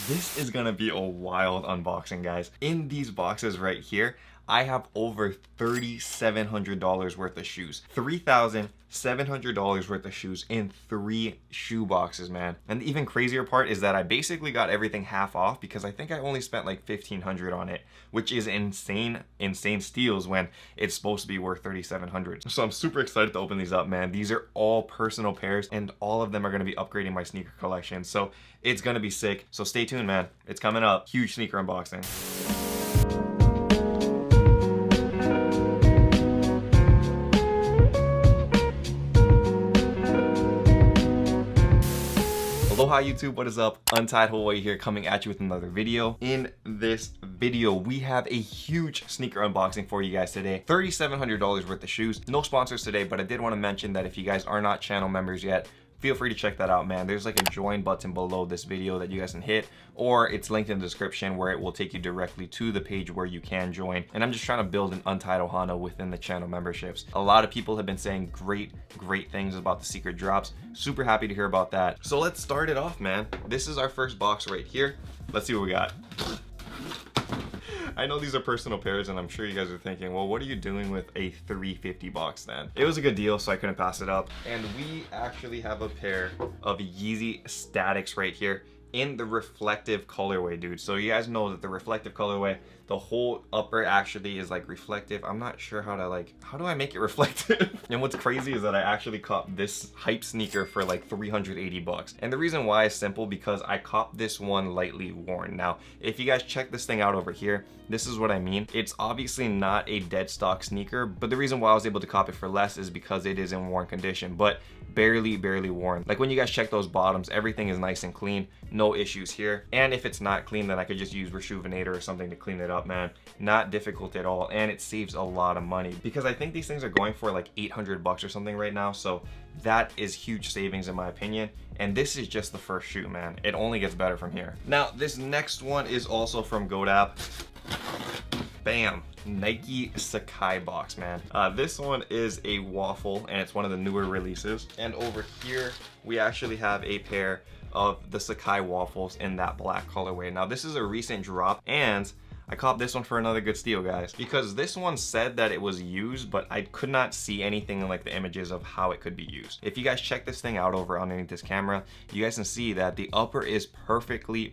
This is gonna be a wild unboxing, guys. In these boxes right here, I have over $3,700 worth of shoes. $3,700 worth of shoes in 3 shoe boxes, man. And the even crazier part is that I basically got everything half off because I think I only spent like $1,500 on it, which is insane steals when it's supposed to be worth $3,700. So I'm super excited to open these up, man. These are all personal pairs and all of them are gonna be upgrading my sneaker collection. So it's gonna be sick. So stay tuned, man. It's coming up. Huge sneaker unboxing. Aloha YouTube, what is up? Untied Hawaii here, coming at you with another video. In this video, we have a huge sneaker unboxing for you guys today. $3,700 worth of shoes. No sponsors today, but I did want to mention that if you guys are not channel members yet, feel free to check that out, man. There's like a join button below this video that you guys can hit, or it's linked in the description where it will take you directly to the page where you can join. And I'm just trying to build an Untied Ohana within the channel memberships. A lot of people have been saying great things about the secret drops. Super happy to hear about that. So let's start it off, man. This is our first box right here. Let's see what we got. I know these are personal pairs and I'm sure you guys are thinking, well, what are you doing with a $350 box then? It was a good deal, so I couldn't pass it up. And we actually have a pair of Yeezy Statics right here in the reflective colorway, dude. So you guys know that the reflective colorway, the whole upper actually is like reflective. I'm not sure how do I make it reflective? And what's crazy is that I actually copped this hype sneaker for like 380 bucks. And the reason why is simple, because I copped this one lightly worn. Now, if you guys check this thing out over here, this is what I mean. It's obviously not a dead stock sneaker, but the reason why I was able to cop it for less is because it is in worn condition, but barely worn. Like when you guys check those bottoms, everything is nice and clean, no issues here. And if it's not clean, then I could just use Rejuvenator or something to clean it up, man. Not difficult at all, and it saves a lot of money because I think these things are going for like 800 bucks or something right now. So that is huge savings in my opinion. And this is just the first shoe, man. It only gets better from here. Now, this next one is also from Godap. Bam. Nike Sacai box, man. This one is a waffle and it's one of the newer releases. And over here, we actually have a pair of the Sacai waffles in that black colorway. Now, this is a recent drop and I copped this one for another good steal, guys, because this one said that it was used, but I could not see anything in like the images of how it could be used. If you guys check this thing out over underneath this camera, you guys can see that the upper is perfectly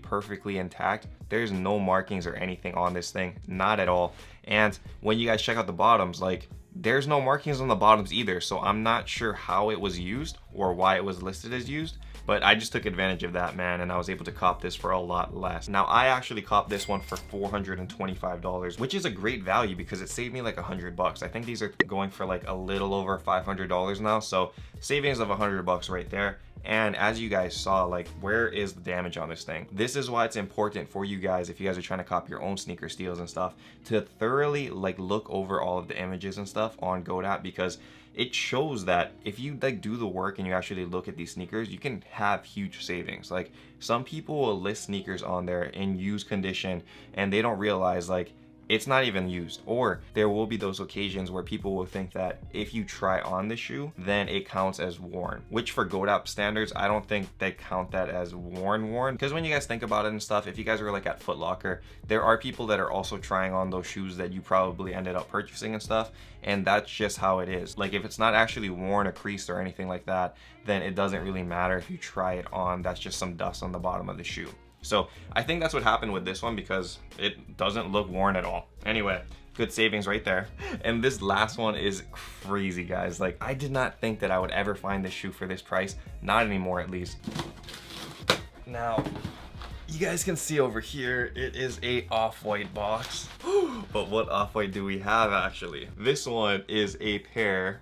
intact. There's no markings or anything on this thing, not at all. And when you guys check out the bottoms, like there's no markings on the bottoms either. So I'm not sure how it was used or why it was listed as used. But I just took advantage of that, man, and I was able to cop this for a lot less. Now, I actually copped this one for $425, which is a great value because it saved me like 100 bucks. I think these are going for like a little over $500 now, so savings of 100 bucks right there. And as you guys saw, like, where is the damage on this thing? This is why it's important for you guys, if you guys are trying to cop your own sneaker steals and stuff, to thoroughly like look over all of the images and stuff on Godap, because it shows that if you like do the work and you actually look at these sneakers, you can have huge savings. Like some people will list sneakers on there in used condition and they don't realize like it's not even used, or there will be those occasions where people will think that if you try on the shoe, then it counts as worn, which for Godap standards, I don't think they count that as worn. Because when you guys think about it and stuff, if you guys are like at Foot Locker, there are people that are also trying on those shoes that you probably ended up purchasing and stuff, and that's just how it is. Like if it's not actually worn or creased or anything like that, then it doesn't really matter if you try it on. That's just some dust on the bottom of the shoe. So I think that's what happened with this one because it doesn't look worn at all. Anyway, good savings right there. And this last one is crazy, guys. Like I did not think that I would ever find this shoe for this price. Not anymore, at least. Now, you guys can see over here, it is a off-white box. But what off-white do we have actually? This one is a pair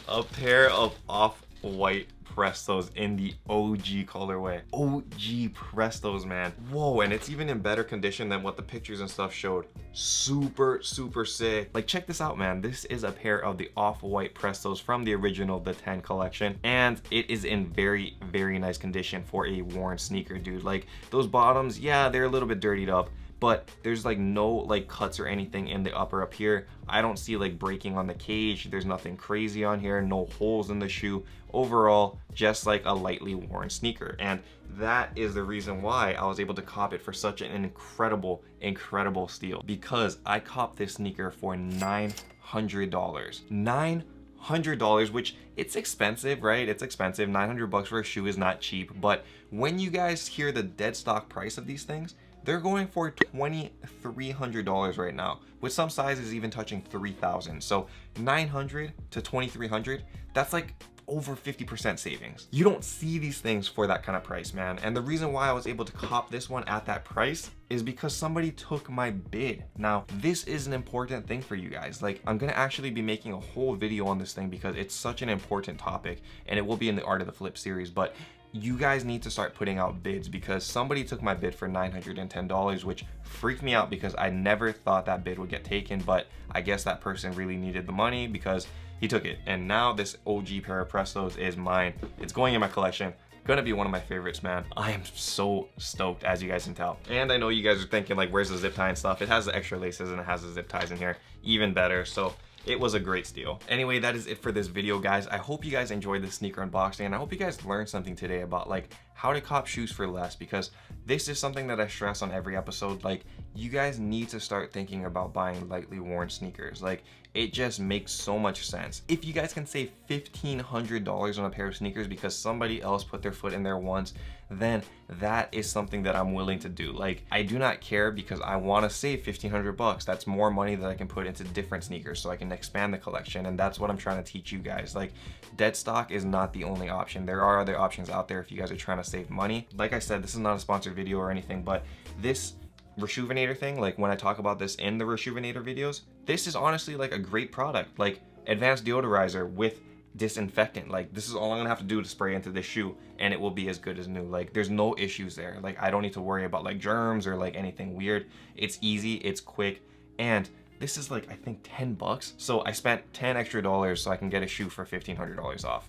of off-white Prestos in the OG colorway. OG Prestos, man. Whoa, and it's even in better condition than what the pictures and stuff showed. Super sick. Like check this out, man. This is a pair of the off-white Prestos from the original The 10 collection, and it is in very nice condition for a worn sneaker, dude. Like those bottoms, yeah, they're a little bit dirtied up, but there's like no like cuts or anything in the upper up here. I don't see like breaking on the cage. There's nothing crazy on here, no holes in the shoe. Overall, just like a lightly worn sneaker. And that is the reason why I was able to cop it for such an incredible steal, because I copped this sneaker for $900. $900, which it's expensive, right? It's expensive. 900 bucks for a shoe is not cheap, but when you guys hear the dead stock price of these things, they're going for $2,300 right now, with some sizes even touching 3,000. So 900 to 2,300, that's like over 50% savings. You don't see these things for that kind of price, man. And the reason why I was able to cop this one at that price is because somebody took my bid. Now, this is an important thing for you guys. Like, I'm gonna actually be making a whole video on this thing because it's such an important topic, and it will be in the Art of the Flip series, but you guys need to start putting out bids, because somebody took my bid for $910, which freaked me out because I never thought that bid would get taken, but I guess that person really needed the money because he took it. And now this OG pair of Prestos is mine. It's going in my collection. Gonna be one of my favorites, man. I am so stoked, as you guys can tell. And I know you guys are thinking like, where's the zip tie and stuff? It has the extra laces and it has the zip ties in here, even better. So it was a great steal. Anyway, that is it for this video, guys. I hope you guys enjoyed this sneaker unboxing, and I hope you guys learned something today about like how to cop shoes for less, because this is something that I stress on every episode. Like, you guys need to start thinking about buying lightly worn sneakers. Like, it just makes so much sense. If you guys can save $1,500 on a pair of sneakers because somebody else put their foot in there once, then that is something that I'm willing to do. Like, I do not care, because I want to save 1,500 bucks. That's more money that I can put into different sneakers so I can expand the collection, and that's what I'm trying to teach you guys. Like, dead stock is not the only option. There are other options out there if you guys are trying to save money. Like I said, this is not a sponsored video or anything, but this Reshoevn8r thing, like when I talk about this in the Reshoevn8r videos, this is honestly like a great product. Like, advanced deodorizer with disinfectant. Like, this is all I'm gonna have to do to spray into this shoe and it will be as good as new. Like, there's no issues there. Like, I don't need to worry about like germs or like anything weird. It's easy, it's quick, and this is like, I think 10 bucks. So I spent $10 extra so I can get a shoe for $1,500 off.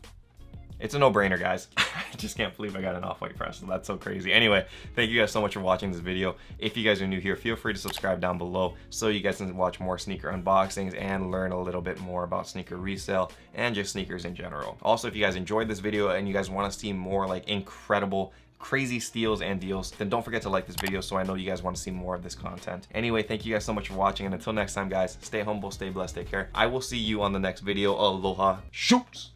It's a no-brainer, guys. I just can't believe I got an Off-White Presto. That's so crazy. Anyway, thank you guys so much for watching this video. If you guys are new here, feel free to subscribe down below so you guys can watch more sneaker unboxings and learn a little bit more about sneaker resale and just sneakers in general. Also, if you guys enjoyed this video and you guys want to see more like incredible, crazy steals and deals, then don't forget to like this video so I know you guys want to see more of this content. Anyway, thank you guys so much for watching, and until next time, guys, stay humble, stay blessed, take care. I will see you on the next video. Aloha. Shoots!